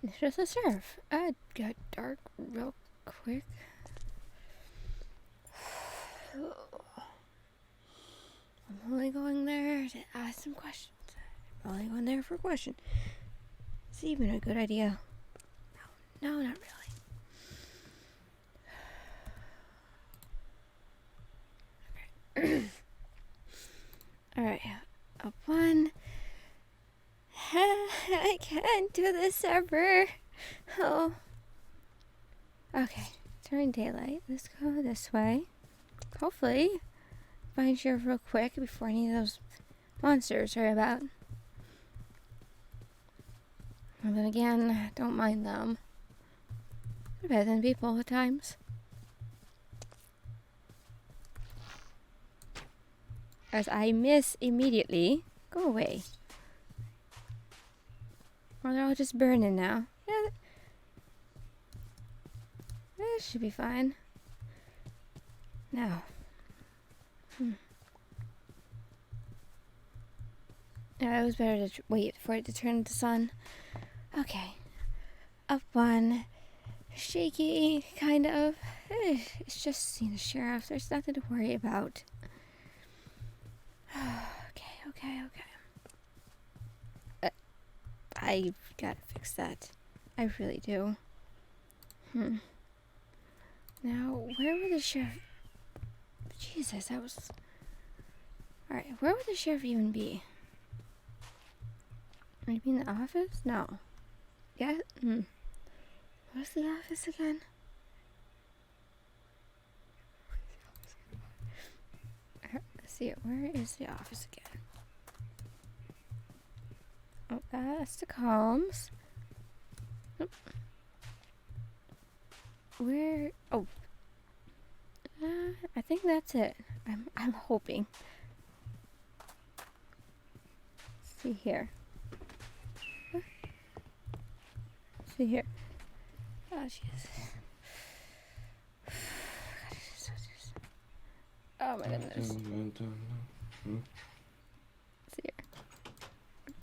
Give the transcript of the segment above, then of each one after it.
It's just a surf. It got dark real quick. I'm only going there to ask some questions. I'm only going there for a question. Is it even a good idea? No, not really. Alright, up one. I can't do this ever. Oh. Okay, turn daylight. Let's go this way. Hopefully, find Sheriff real quick before any of those monsters are about. And then again, don't mind them. They're better than people at times. As I miss immediately. Go away. Or they're all just burning now. Yeah. This should be fine. Now. Yeah, it was better to wait for it to turn to sun. Okay. Up one. Shaky, kind of. It's just seeing the sheriff. There's nothing to worry about. Okay. I gotta fix that. I really do. Now, where would the sheriff... Jesus, that was... Alright, where would the sheriff even be? Would he be in the office? No. Yeah? What's the office again? Let's see it. Where is the office again? Oh, that's the comms. Nope. Where? Oh. I think that's it. I'm hoping. Let's see here. See here. Oh, jeez. Oh, my goodness. See here.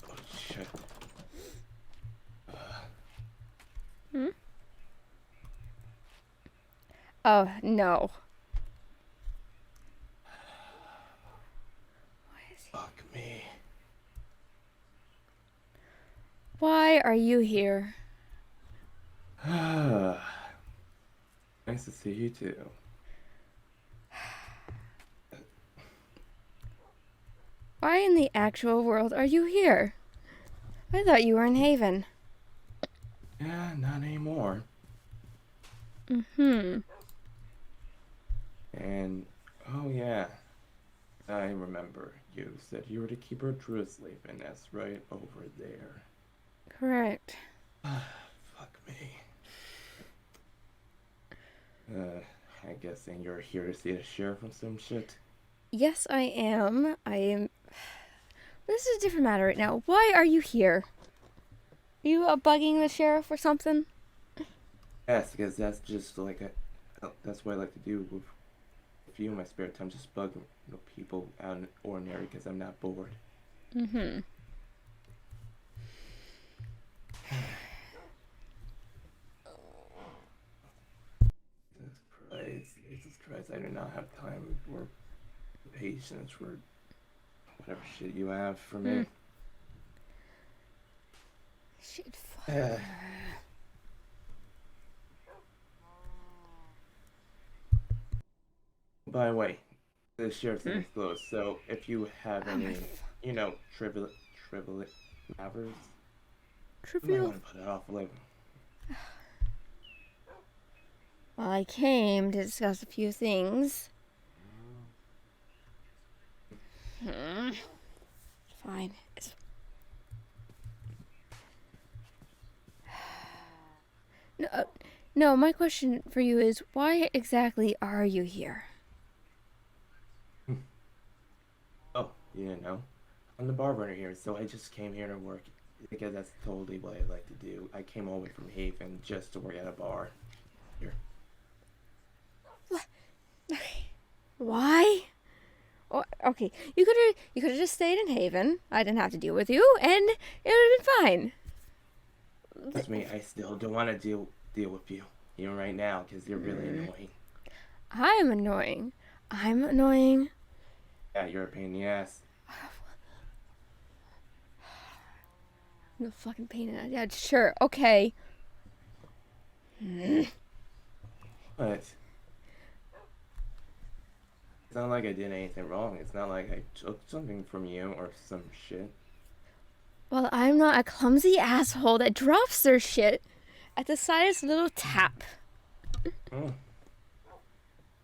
Oh, shit. Oh, no. Fuck me. Why are you here? Nice to see you too. Why in the actual world are you here? I thought you were in Haven. Yeah, not anymore. Mm-hmm. And, oh yeah, I remember you said you were to keep her Drizzly, and that's right over there. Correct. Fuck me. I guess then you're here to see the sheriff or some shit? Yes, I am. This is a different matter right now. Why are you here? Are you bugging the sheriff or something? Yes, because that's just like that's what I like to do with a few of my spare time, just bug people out in the ordinary because I'm not bored. Mm-hmm. Jesus Christ, I do not have time or patience for whatever shit you have for me. Shit, fuck. By the way, the sheriff's is closed, so if you have any, trivial matters, you might want to put it off later. Well, I came to discuss a few things. Fine. No, my question for you is, why exactly are you here? Oh, you didn't know? I'm the barber here, so I just came here to work because that's totally what I like to do. I came all the way from Haven just to work at a bar. Here. Why? Oh, okay, you could have just stayed in Haven. I didn't have to deal with you, and it would have been fine. Trust me, I still don't want to deal with you even right now because you're really annoying. I'm annoying. I'm annoying. Yeah, you're a pain in the ass. No fucking pain in the ass. Yeah, sure. Okay. But it's not like I did anything wrong. It's not like I took something from you or some shit. Well, I'm not a clumsy asshole that drops their shit at the slightest little tap. Oh.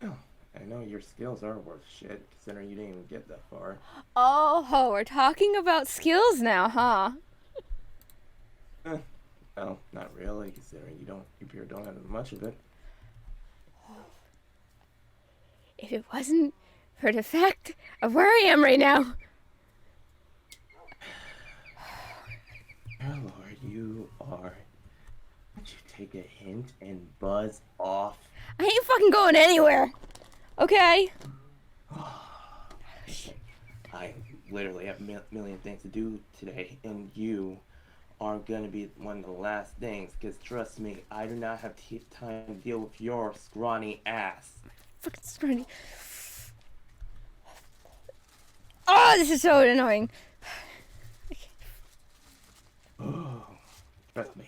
Oh, I know your skills are worth shit, considering you didn't even get that far. Oh, ho, we're talking about skills now, huh? Well, not really, considering you appear don't have much of it. If it wasn't for the fact of where I am right now. Oh Lord, you are. Would you take a hint and buzz off? I ain't fucking going anywhere. Okay? I literally have a million things to do today, and you are gonna be one of the last things, because trust me, I do not have time to deal with your scrawny ass. Fucking scrawny. Oh, this is so annoying. Oh, trust me,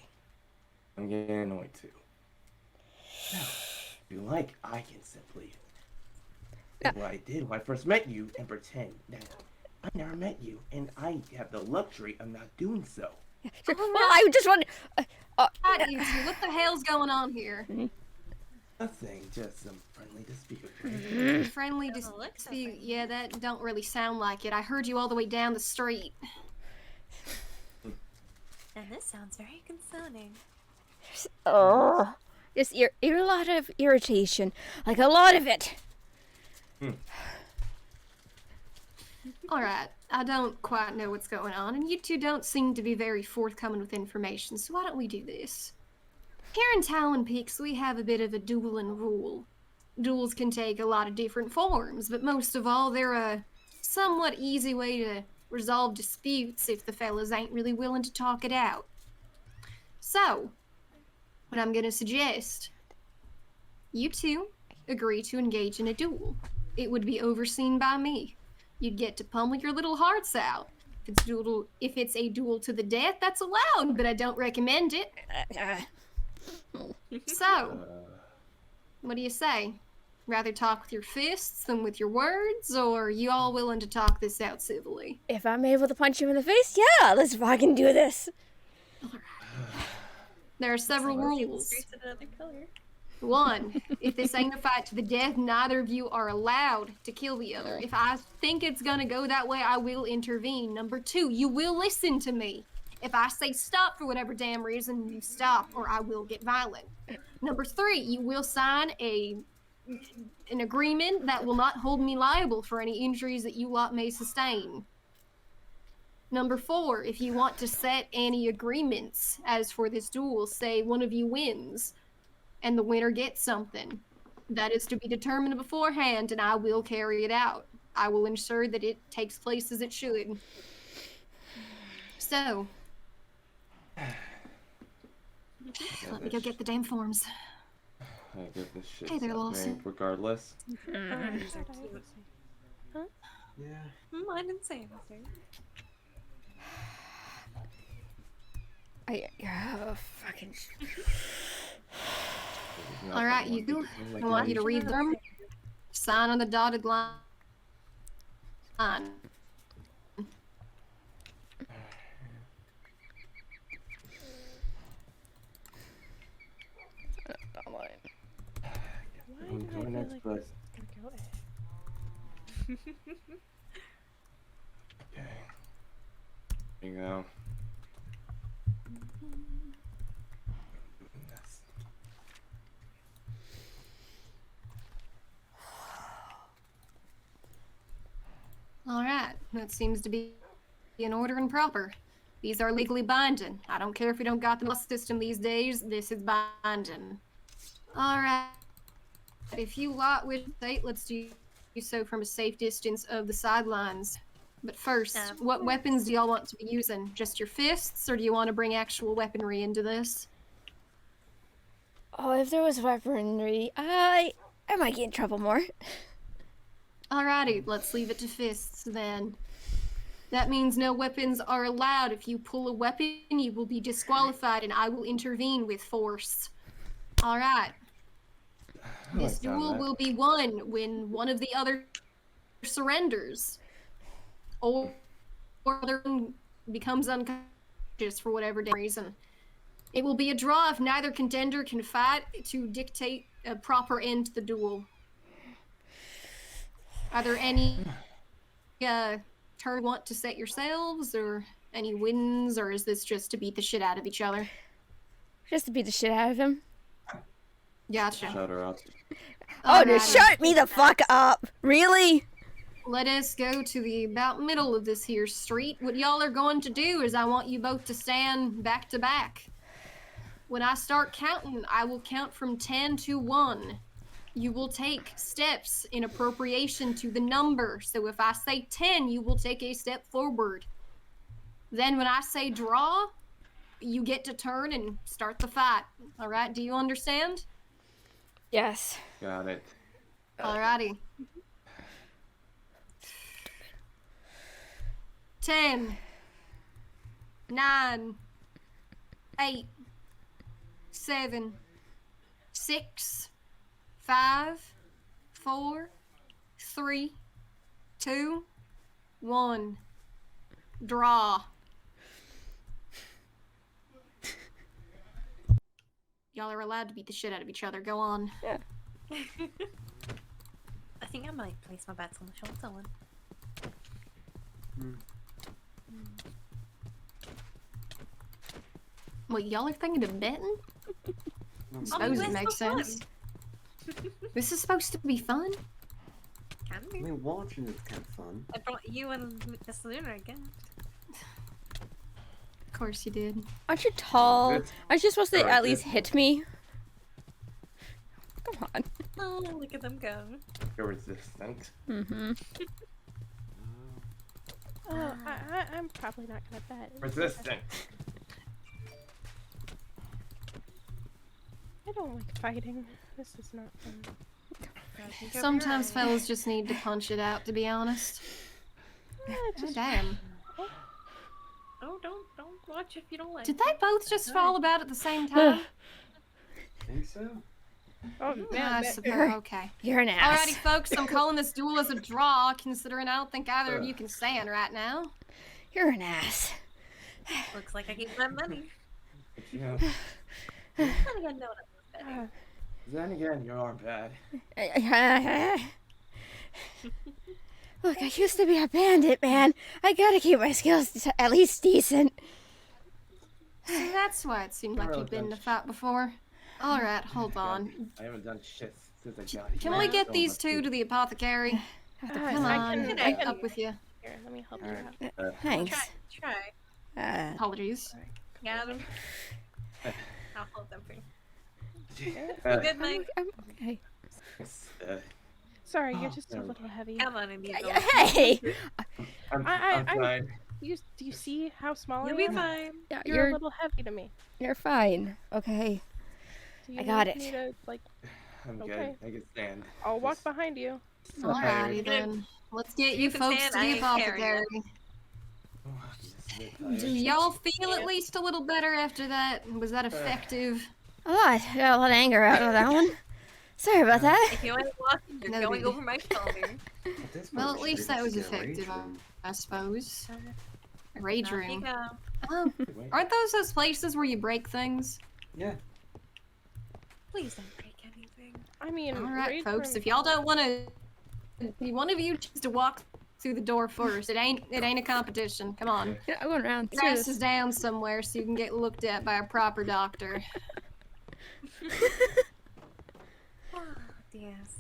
I'm getting annoyed too. Now, if you like, I can simply do what I did when I first met you and pretend that I never met you, and I have the luxury of not doing so. Sure. Well, I just want. You two, what the hell's going on here? Nothing, just some friendly dispute. Friendly dispute? Yeah, that don't really sound like it. I heard you all the way down the street. And this sounds very concerning. Oh, just a lot of irritation, like a lot of it. Alright, I don't quite know what's going on, and you two don't seem to be very forthcoming with information, so why don't we do this? Here in Talon Peaks, we have a bit of a dueling rule. Duels can take a lot of different forms, but most of all, they're a somewhat easy way to resolve disputes if the fellas ain't really willing to talk it out. So, what I'm gonna suggest, you two agree to engage in a duel. It would be overseen by me. You'd get to pummel your little hearts out. If it's a duel to the death, that's allowed, but I don't recommend it. So, what do you say? Rather talk with your fists than with your words, or are you all willing to talk this out civilly? If I'm able to punch him in the face, yeah, let's fucking do this. There are several rules. 1, if this ain't a fight to the death, neither of you are allowed to kill the other. If I think it's gonna go that way, I will intervene. 2, you will listen to me. If I say stop for whatever damn reason, you stop, or I will get violent. 3, you will sign an agreement that will not hold me liable for any injuries that you lot may sustain. 4, if you want to set any agreements as for this duel, say one of you wins, and the winner gets something. That is to be determined beforehand, and I will carry it out. I will ensure that it takes place as it should. So, let me go get the damn forms. I get this shit Hey there, Lawson. regardless. These are cute. Huh? Yeah. I didn't say anything. Fucking. Alright, you do. I want you to read them. Sign on the dotted line. Why did I feel next like bus. this is gonna go Okay. There you go. Alright, that seems to be in order and proper. These are legally binding. I don't care if we don't got the system these days, this is binding. Alright. If you lot wish to date, let's do so from a safe distance of the sidelines. But first, what weapons do y'all want to be using? Just your fists, or do you want to bring actual weaponry into this? Oh, if there was weaponry, I might get in trouble more. Alrighty, let's leave it to fists then. That means no weapons are allowed. If you pull a weapon, you will be disqualified, and I will intervene with force. Alright. This duel will be won when one of the other surrenders. Or other becomes unconscious for whatever reason. It will be a draw if neither contender can fight to dictate a proper end to the duel. Are there any turn you want to set yourselves, or any wins, or is this just to beat the shit out of each other? Just to beat the shit out of him. Gotcha. Shut her up. Oh, Alrighty. just shut me the fuck up! Really? Let us go to the about middle of this here street. What y'all are going to do is I want you both to stand back to back. When I start counting, I will count from 10 to 1. You will take steps in appropriation to the number. So if I say 10, you will take a step forward. Then when I say draw, you get to turn and start the fight. All right, do you understand? Yes. Got it. Alrighty. 10, 9, 8, 7, 6, 5, 4, 3, 2, 1. Draw. Y'all are allowed to beat the shit out of each other. Go on. Yeah. I think I might place my bets on the shorter one. What, y'all are thinking of betting? I suppose it makes sense. This is supposed to be fun. Can I be. mean, watching is kind of fun. I brought you and Miss Luna again. Of course you did. Aren't you tall? Good. Aren't you supposed to Alright, at least good. hit me? Come on. Oh, look at them go. You're resistant. Mm-hmm. Oh, I'm probably not gonna bet. Resistant. I don't like fighting. This is not fun. Sometimes fellas just need to punch it out, to be honest. Oh, damn. Oh, don't watch if you don't like. Did they both just fall about at the same time? Think so? Oh I man, suppose. Okay. You're an ass. Alrighty, folks, I'm calling this duel as a draw, considering I don't think either of you can stand right now. You're an ass. Looks like I gave them money. Yeah. I think I know what I'm betting. Then again, you are bad. Look, I used to be a bandit, man. I gotta keep my skills at least decent. So that's why it seemed like you've been in a fight before. Alright, hold on. I haven't done shit since I got here. Can we get these two to the apothecary? Come I on, can- get up with you. Here, let me help you out. Thanks. Try. Apologies. Got them. I'll hold them for you. Uh, Good night. I'm okay. Sorry, you're Oh, just a no. little heavy. Come on, Indy. Hey! I'm I'm- fine. Do you see how small You'll I be am? fine. Yeah, You're a little heavy to me. you're fine. Okay. Do you I got need it. me to, like, I'm Okay. good. I can stand. I'll walk Just- behind you. Alrighty then. Let's get you can folks stand, to I the ain't carrying apothecary. Oh, I'm just a bit tired. Do y'all feel at least a little better after that? Was that effective? A lot. I got a lot of anger out of that one. Sorry about that. If you ain't walking, you're No going biggie. over my shoulder. At this Well, point, at we least should that was just get a rage effective, room. I suppose. A rage Off you room. go. Oh, Wait. aren't those places where you break things? Yeah. Please don't break anything. I mean, Alright, rage folks, room- if y'all don't want to... One of you choose to walk through the door first. It ain't a competition. Come on. Yeah, I'm going around. Your ass is down somewhere so you can get looked at by a proper doctor. Oh, yes.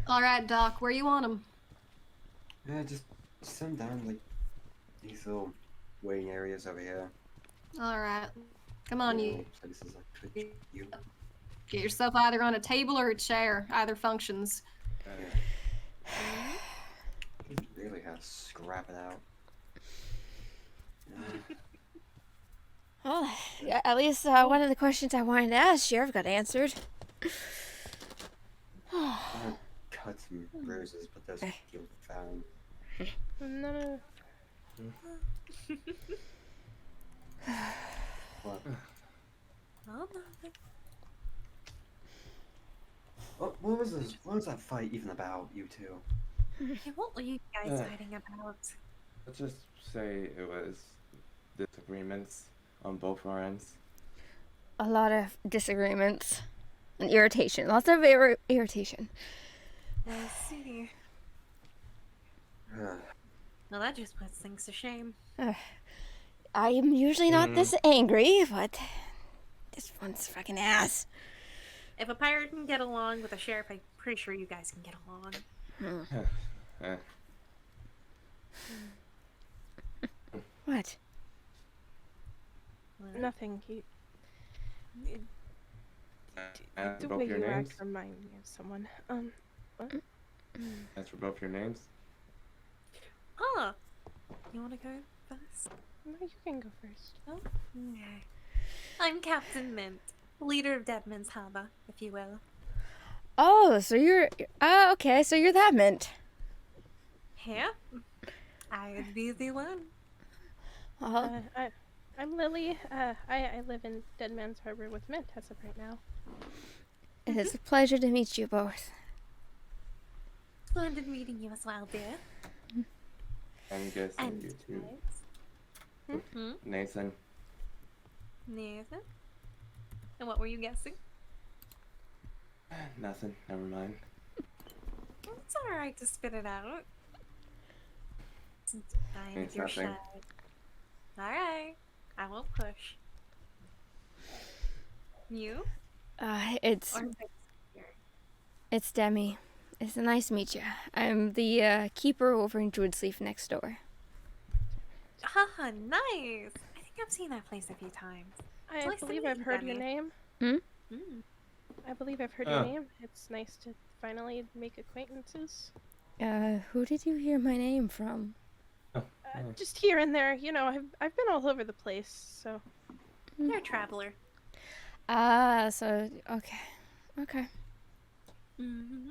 Alright, Doc, where you want him? Yeah, just send down, like, these little waiting areas over here. Alright. Come on, you. Little places like Twitch, you. Get yourself either on a table or a chair. Either functions. Doesn't really gotta scrap it out. Well, yeah, at least one of the questions I wanted to ask Sheriff got answered. Cuts and bruises, but those heal fine. No. What? Oh, What was this? What was that fight even about, you two? hey, what were you guys fighting about? Let's just say it was disagreements on both our ends. A lot of disagreements and irritation. Lots of irritation. I see. Well, that just puts things to shame. I am usually not this angry, but this one's fucking ass. If a pirate can get along with a sheriff, I'm pretty sure you guys can get along. What? Nothing. Ask The for way both your you names. act remind me of someone. What? Ask for both your names. Oh, you want to go first? No, you can go first. Oh, okay. I'm Captain Mint, leader of Deadman's Harbor, if you will. Oh, so you're... okay, so you're that mint. Here, I would be the one. Well, I'm Lily. I live in Dead Man's Harbor with Mint as of right now. it is a pleasure to meet you both. Splendid meeting you as well, dear. I'm guessing And you two. Mm-hmm. Nathan. Nathan? And what were you guessing? Nothing. Never mind. It's alright to spit it out. Since I Means you're nothing. shy. Alright. I won't push. You? It's Demi. It's nice to meet you. I'm the keeper over in Druidsleaf next door. Haha, nice! I think I've seen that place a few times. I nice to believe meet I've you, heard your Demi. name. Mm. I believe I've heard Oh. your name. It's nice to finally make acquaintances. Who did you hear my name from? Just here and there, you know, I've been all over the place, so. You're a traveler. So, okay. Okay. Mm-hmm.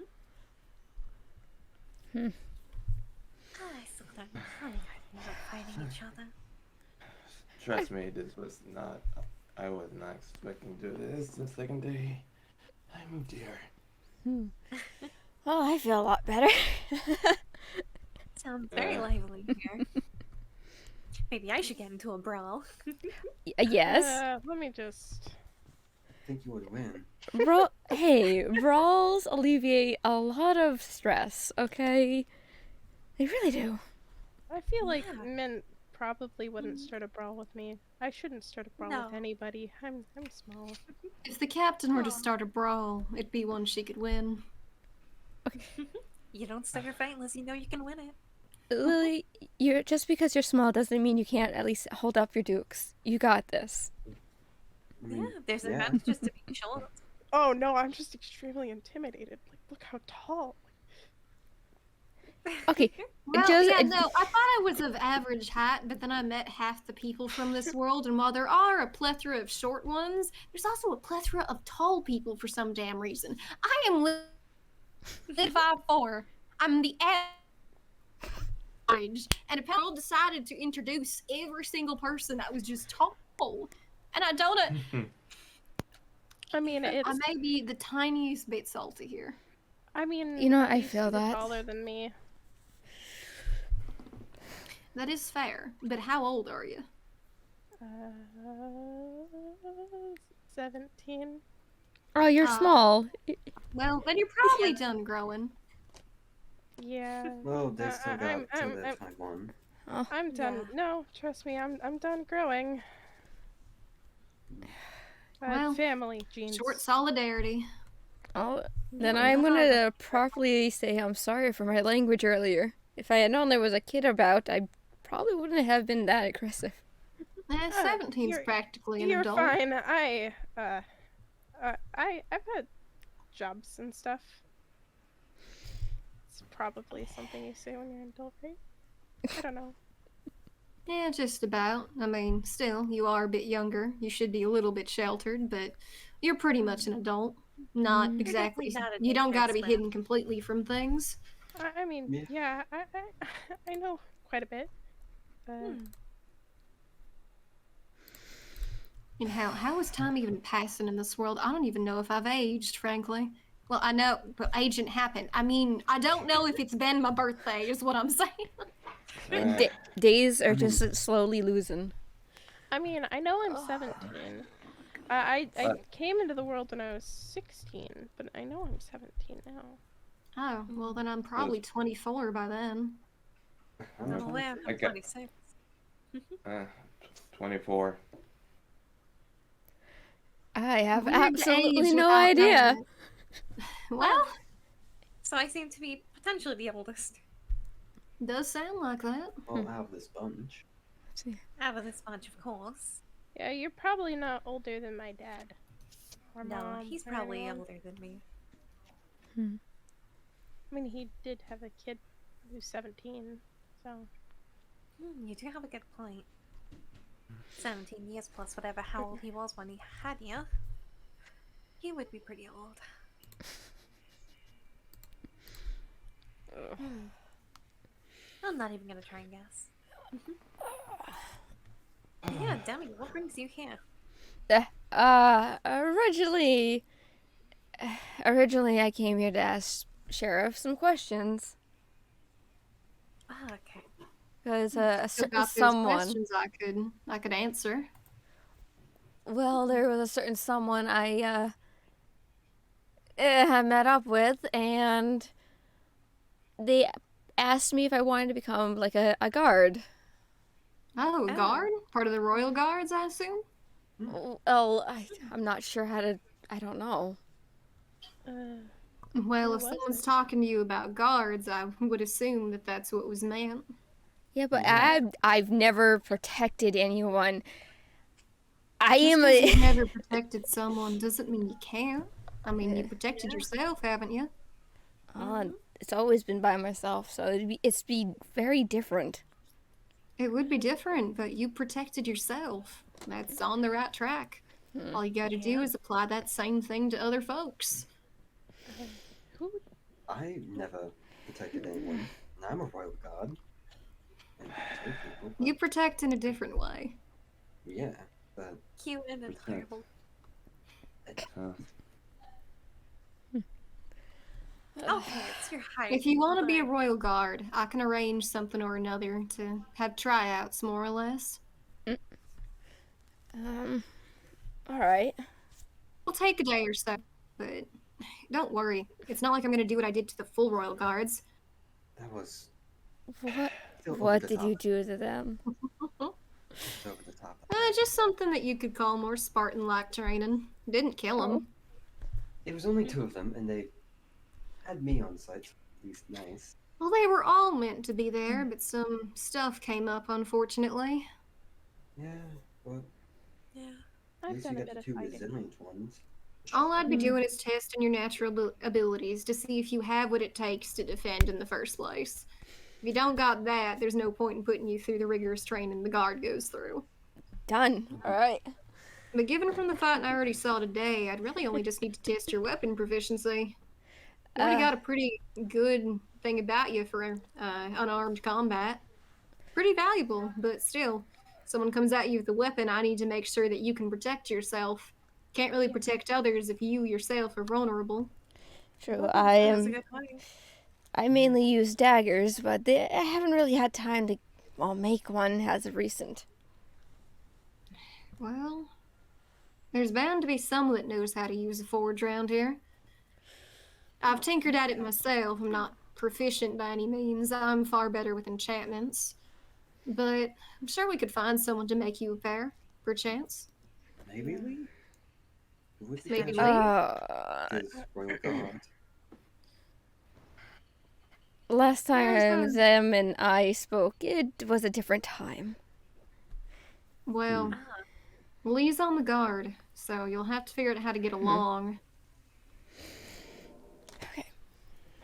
I still don't know how you guys end up fighting each other. Trust me, this was not. I was not expecting to do this the second day I moved here. Well, I feel a lot better. Sounds very lively here. Maybe I should get into a brawl. Yes. Let me just. I think you would win. Hey, brawls alleviate a lot of stress, okay? They really do. I feel like Yeah. Mint probably wouldn't start a brawl with me. I shouldn't start a brawl with No. anybody. I'm small. If the captain were to start a brawl, it'd be one she could win. You don't start a fight unless you know you can win it. Lily, you're just because you're small doesn't mean you can't at least hold up your dukes. You got this. I mean, Yeah, there's yeah. advantages to being short. Oh no, I'm just extremely intimidated. Like, look how tall. Okay, Well, Just- yeah, no, I thought I was of average height, but then I met half the people from this world, and while there are a plethora of short ones, there's also a plethora of tall people for some damn reason. I am 5'4". I'm the average, and apparently decided to introduce every single person that was just tall. And I don't, I mean, it's. I may be the tiniest bit salty here. I mean, You know, at I least feel you're that. taller than me. That is fair, but how old are you? 17. Oh, you're small. Well, then you're probably done growing. Yeah. Well, they still got I'm- till I'm- the 21. I'm done. No, trust me, I'm done growing. Well, Family genes. Short solidarity. Oh, then No, I'm not gonna all. properly say I'm sorry for my language earlier. If I had known there was a kid about, I probably wouldn't have been that aggressive. 17's you're- practically an You're adult. fine. I've had jobs and stuff. It's probably something you say when you're an adult, right? I don't know. Yeah, just about. I mean, still, you are a bit younger. You should be a little bit sheltered, but you're pretty much an adult. Not Mm. exactly. Definitely not a You don't got to dangerous be brat. hidden completely from things. I mean, Yeah. yeah, I know quite a bit. Hmm. And how is time even passing in this world? I don't even know if I've aged, frankly. Well, I know, but aging happened. I mean, I don't know if it's been my birthday, is what I'm saying. Days are I mean- just slowly losing. I mean, I know I'm 17. I came into the world when I was 16, but I know I'm 17 now. Oh, well, then I'm probably 24 by then. I'm aware I I'm got- 26. 24. I have Weird to absolutely age no without idea. knowing it. Well, So I seem to be potentially the oldest does sound like that. Well, out of this bunch. out of this bunch, of course. Yeah, you're probably not older than my dad. Or No, mom, he's or probably anyone. older than me. I mean, he did have a kid who's 17, so. You do have a good point. 17 years plus whatever how old he was when he had you. He would be pretty old. I'm not even gonna try and guess. Yeah, Demi, what brings you here? Originally I came here to ask Sheriff some questions. Ah, okay. Because a certain About those someone, questions I could answer. well, there was a certain someone I met up with, and they asked me if I wanted to become like a guard. Oh, a Oh. guard? Part of the royal guards, I assume? Well, I'm not sure how to. I don't know. Well, Who if was someone's it? talking to you about guards, I would assume that that's what was meant. Yeah, but Yeah. I've never protected anyone. I Just am 'cause a. you've never protected someone doesn't mean you can't. I mean, you protected Yeah. yourself, haven't you? It's always been by myself, so it'd be very different. It would be different, but you protected yourself. That's on the right track. All you gotta do Yeah. is apply that same thing to other folks. Who? I never protected anyone, and I'm a royal guard. And protect people, but You protect in a different way. yeah, but Cute and adorable. Okay, it's your height. If you want to be a but- royal guard, I can arrange something or another to have tryouts, more or less. All right. It'll take a day or so, but don't worry. It's not like I'm gonna do what I did to the full royal guards. that was What? still over What the did top. you do to them? It's over the top. Just something that you could call more Spartan-like training. Didn't kill them. It was only two of them, and they had me on site. So at least nice. Well, they were all meant to be there, but some stuff came up, unfortunately. Yeah, but Yeah. at I've least you done a got bit the of two fighting. resilient ones. All I'd be doing is testing your natural abilities to see if you have what it takes to defend in the first place. If you don't got that, there's no point in putting you through the rigorous training the guard goes through. Done. All right. But given from the fight I already saw today, I'd really only just need to test your weapon proficiency. You already got a pretty good thing about you for unarmed combat. Pretty valuable, but still, someone comes at you with a weapon, I need to make sure that you can protect yourself. Can't really protect others if you yourself are vulnerable. True. That's a good point. I mainly use daggers, but I haven't really had time to, make one as of recent. Well, there's bound to be someone that knows how to use a forge around here. I've tinkered at it myself. I'm not proficient by any means. I'm far better with enchantments. But I'm sure we could find someone to make you a pair, perchance. Maybe Lee? Would be Maybe better Lee? as royal guard. Last There's time a- them and I spoke, it was a different time. Well, Lee's on the guard, so you'll have to figure out how to get along. Okay.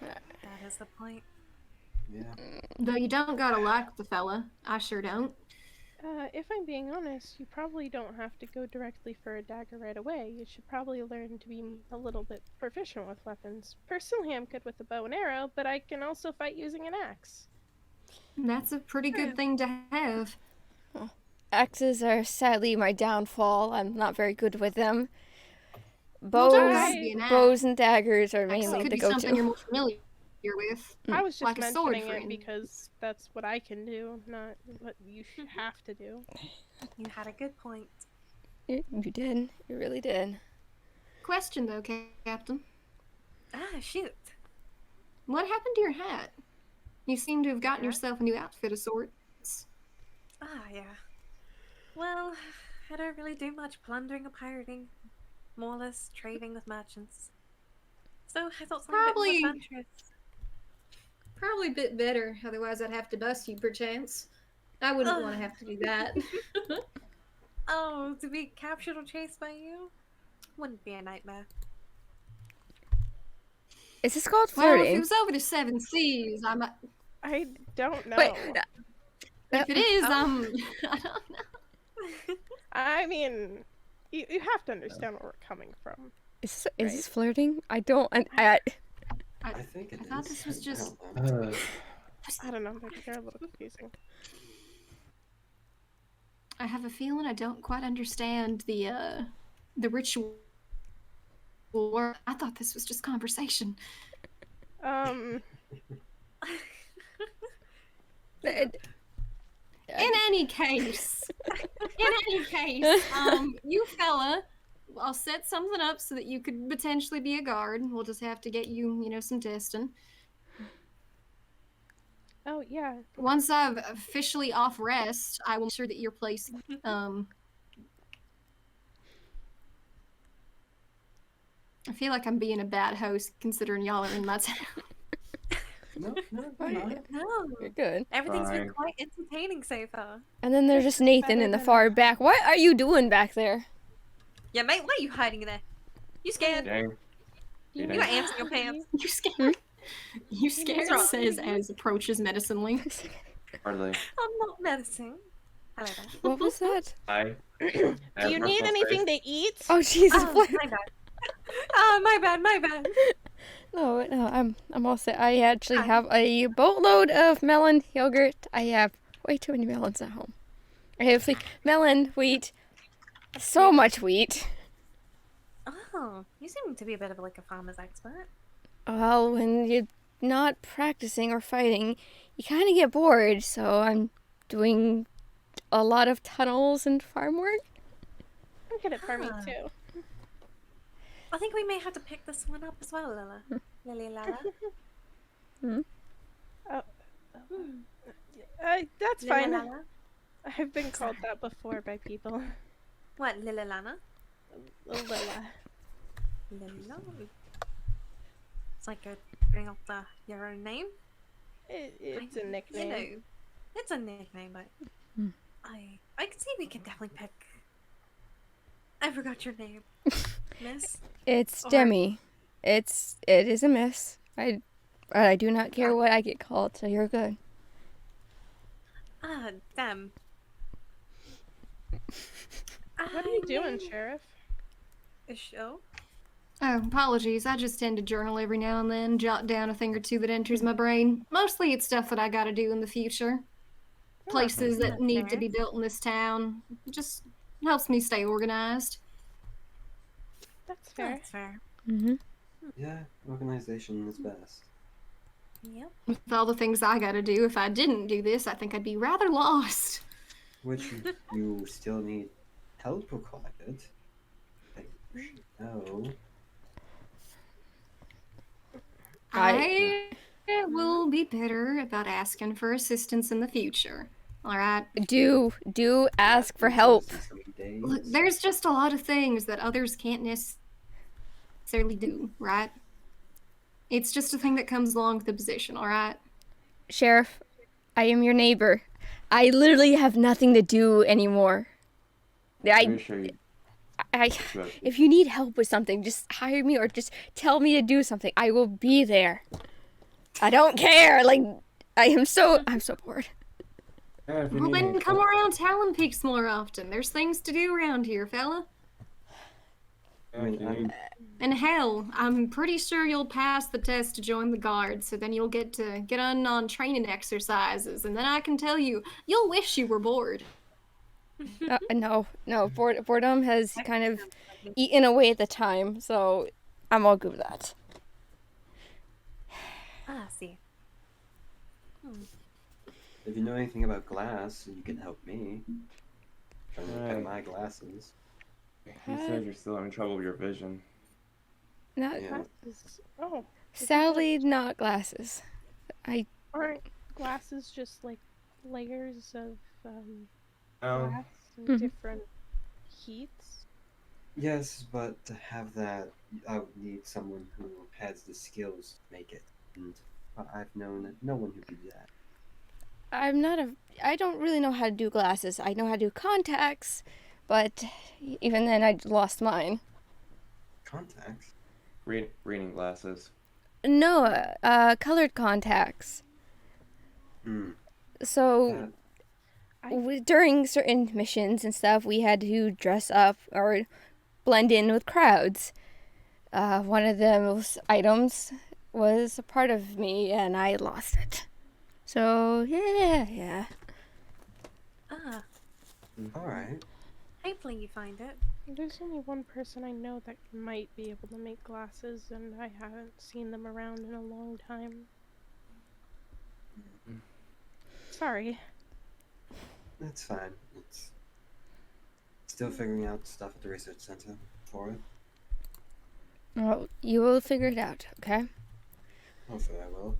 That is the point. Yeah. Though you don't gotta like the fella. I sure don't. If I'm being honest, you probably don't have to go directly for a dagger right away. You should probably learn to be a little bit proficient with weapons. Personally, I'm good with a bow and arrow, but I can also fight using an axe. That's a pretty good thing to have. Axes are sadly my downfall. I'm not very good with them. Well, Bows, don't gotta be an axe. bows and daggers are Axe mainly could the be something you're go-to. more familiar with. I was just Like a sword, mentioning for it instance. because that's what I can do, not what you have to do. You had a good point. You did. You really did. Question though, Captain. Ah, shoot. What happened to your hat? You seem to have gotten Hat? yourself a new outfit of sorts. Ah, yeah. Well, I don't really do much plundering or pirating. More or less trading with merchants. So I thought something a bit more adventurous. Probably a bit better, otherwise I'd have to bust you perchance. I wouldn't want to have to do that. Oh, to be captured or chased by you? Wouldn't be a nightmare. Is this called Well, if flirting? it was over the seven seas, I might. I don't know. Wait, If it is, Oh. I don't know. I mean, you have to understand where we're coming from. is this flirting? I don't. I I think it I is. thought this was I just. don't know. I don't know, maybe they're a little confusing. I have a feeling I don't quite understand the ritual. I thought this was just conversation. In any case, you fella, I'll set something up so that you could potentially be a guard. We'll just have to get you, some testing. Oh, yeah. Once I've officially off rest, I will make sure that your place, I feel like I'm being a bad host considering y'all are in my town. No, Oh, you're yeah. not. No. You're good. Everything's been Fine. quite entertaining so far. And then there's just Nathan in the far back. What are you doing back there? Yeah, mate, what are you hiding there? You scared? Dang. You got ants in your pants. You scared? You scared? wrong? Says as approaches menacingly. Hardly. I'm not menacing. Hello there. What was that? Hi. Do you need anything to eat? Oh Jesus! Oh, my bad. Oh, my bad. No, I'm all set. I actually have a boatload of melon yogurt. I have way too many melons at home. I have melon, wheat, so much wheat. Oh, you seem to be a bit of like a farmer's expert. Well, when you're not practicing or fighting, you kind of get bored. So I'm doing a lot of tunnels and farm work. I'm good at farming Ah. too. I think we may have to pick this one up as well, Lila. Lily Lala. That's Lila fine. Lala. I've been called that before by people. What, Lila Lana? Lila. Lila. It's like a bring up your own name. It's a You nickname. know, it's a nickname, but I can see we can definitely pick. I forgot your name, Miss. It's Or- Demi. It is a miss. I do not care what I get called, so you're good. Ah, damn. What are you doing, Sheriff? A show? Oh, apologies. I just tend to journal every now and then, jot down a thing or two that enters my brain. Mostly it's stuff that I gotta do in the future. Places that need to be built in this town. It just helps me stay organized. That's fair. That's fair. Mm-hmm. Yeah, organization is best. Yep. With all the things I gotta do, if I didn't do this, I think I'd be rather lost. Which you still need help required. Like, no. I will be better about asking for assistance in the future. Alright? Do ask for help. Look, there's just a lot of things that others can't necessarily do, right? It's just a thing that comes along with the position, alright? Sheriff, I am your neighbor. I literally have nothing to do anymore. I'm sure you If you need help with something, just hire me or just tell me to do something. I will be there. I don't care. Like, I'm so bored. Yeah, if you Well, need then any come help. around Talon Peaks more often. There's things to do around here, fella. Yeah, I mean, if you need- And hell, I'm pretty sure you'll pass the test to join the guard, so then you'll get to get on training exercises, and then I can tell you, you'll wish you were bored. No, boredom has kind of eaten away at the time, so I'm all good with that. Ah, I see. If you know anything about glass, you can help me. Trying to look at Right. my glasses. You said you're still having trouble with your vision. Not Yeah. Glasses. Oh, sadly, not glasses. aren't glasses just like layers of Oh, glass and Mhm. different heats? Yes, but to have that, I would need someone who has the skills to make it. And I've known no one who can do that. I don't really know how to do glasses. I know how to do contacts, but even then I lost mine. Contacts? reading glasses. No, colored contacts. Hmm. So during certain missions and stuff, we had to dress up or blend in with crowds. One of those items was a part of me, and I lost it. So yeah. Ah, Alright. hopefully you find it. There's only one person I know that might be able to make glasses, and I haven't seen them around in a long time. Sorry. That's fine. It's still figuring out stuff at the research center for it. Well, you will figure it out, okay? Hopefully I will.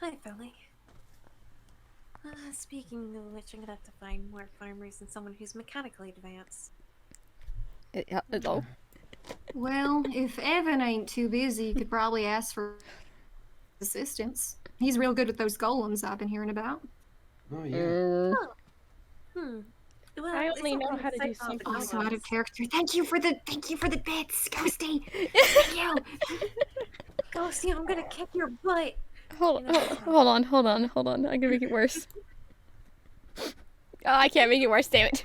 Hi, Philly. Speaking of which, I'm gonna have to find more farmers and someone who's mechanically advanced. Hello? Well, if Evan ain't too busy, you could probably ask for assistance. He's real good with those golems I've been hearing about. Oh yeah. Well, I it's only not know really how to do safe off the something Also golems. out of character. Thank you for the bits, Ghosty. Thank you. Ghosty, I'm gonna kick your butt. Hold on. I'm gonna make it worse. Oh, I can't make it worse, damn it.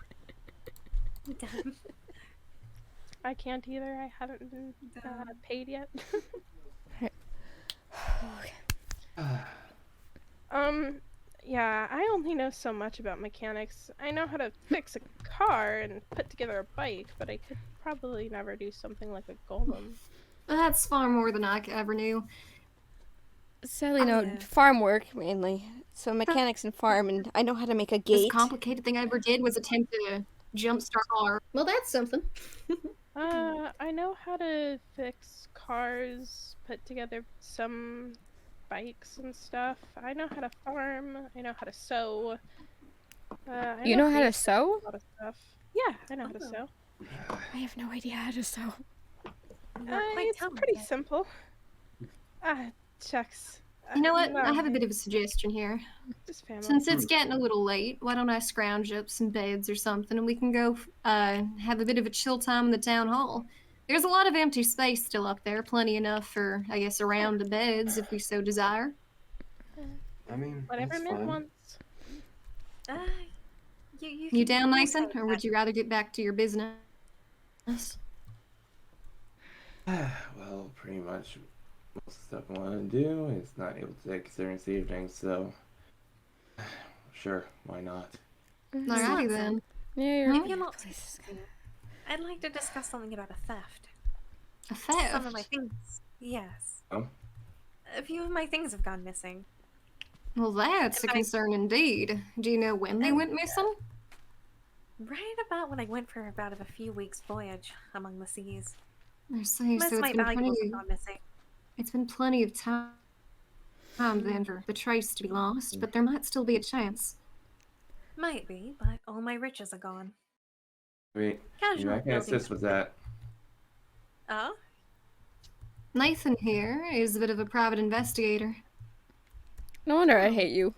Damn. I can't either. I haven't been paid yet. Yeah, I only know so much about mechanics. I know how to fix a car and put together a bike, but I could probably never do something like a golem. That's far more than I ever knew. Sadly, no, Yeah. farm work mainly. So mechanics and farm, and I know how to make a Most gate. complicated thing I ever did was attempt to jumpstart a car. Well, that's something. I know how to fix cars, put together some bikes and stuff. I know how to farm. I know how to sew. You know how to basic sew? a lot of stuff. Yeah, I know how to Oh. sew. I have no idea how to sew. You're quite It's pretty talented. simple. Shucks. You know what? No, I have a bit of a suggestion here. just family. Since it's getting a little late, why don't I scrounge up some beds or something, and we can go have a bit of a chill time in the town hall. There's a lot of empty space still up there, plenty enough for, I guess, a round of beds if we so desire. I mean, Whatever that's Mint fine. wants. You You can down, do Nathan, that. or would you rather get back to your business? Well, pretty much most of the stuff I want to do is not able to take care this evening, so sure, why not? Alrighty then. Yeah, you're If right. you're not Please. I'd like to discuss something about a theft. A Some of my theft. things. Yes. Oh? A few of my things have gone missing. Well, that's a If I- concern indeed. Do you know when they went missing? Right about when I went for about a few weeks' voyage among the seas. I see. Most So of my it's been valuables plenty. have gone missing. It's been plenty of time then for the trace to be lost, but there might still be a chance. Might be, but all my riches are gone. Wait, Casual I can building. assist with that. Oh? Nathan here is a bit of a private investigator. No wonder I hate you.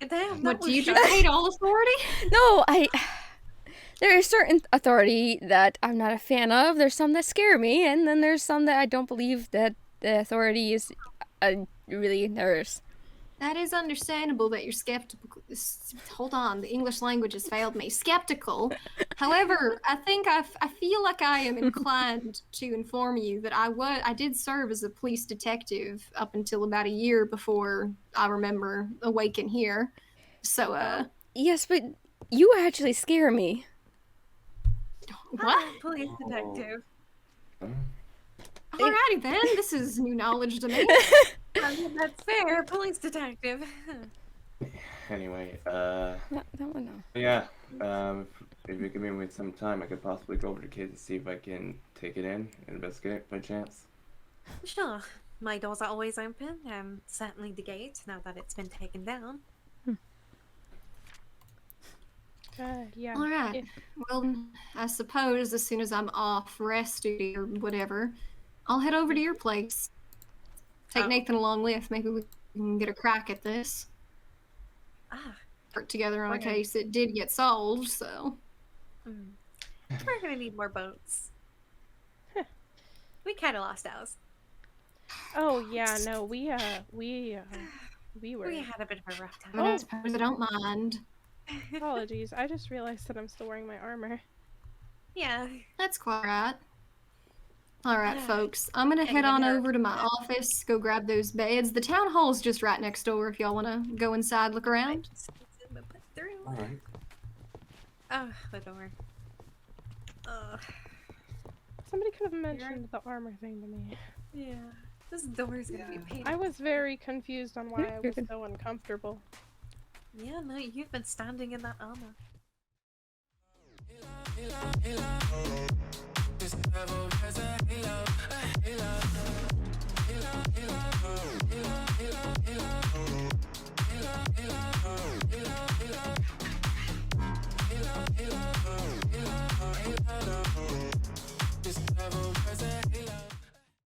Damn, What, that do was you sharp. just hate all authority? No, there is certain authority that I'm not a fan of. There's some that scare me, and then there's some that I don't believe that the authority is really nervous. That is understandable that you're skeptical. Hold on, the English language has failed me. Skeptical. However, I think I feel like I am inclined to inform you that I did serve as a police detective up until about a year before I remember Awaken here. So, Yes, but you actually scare me. what? Police detective. Alrighty then, this is new knowledge to me. I mean, that's fair. Police detective. Anyway, That one, no. yeah. If you give me with some time, I could possibly go over to kids and see if I can take it in and investigate it by chance. Sure. My doors are always open. Certainly the gate, now that it's been taken down. Yeah. Alright. Well, I suppose as soon as I'm off rest duty or whatever, I'll head over to your place. Take Nathan along with. Maybe we can get a crack at this. Work together on a case it did get solved, so. We're gonna need more boats. We kind of lost ours. Oh yeah, no, we were. We had a bit of a rough time. I suppose I don't mind. Apologies, I just realized that I'm still wearing my armor. Yeah. That's quite right. Alright, folks. I'm gonna head on over to my office, go grab those beds. The town hall's just right next door if y'all wanna go inside, look around. Alright. Oh, the door. Somebody could have mentioned the armor thing to me. Yeah. This door's gonna be a pain. I was very confused on why I was so uncomfortable. Yeah, no, you've been standing in that armor.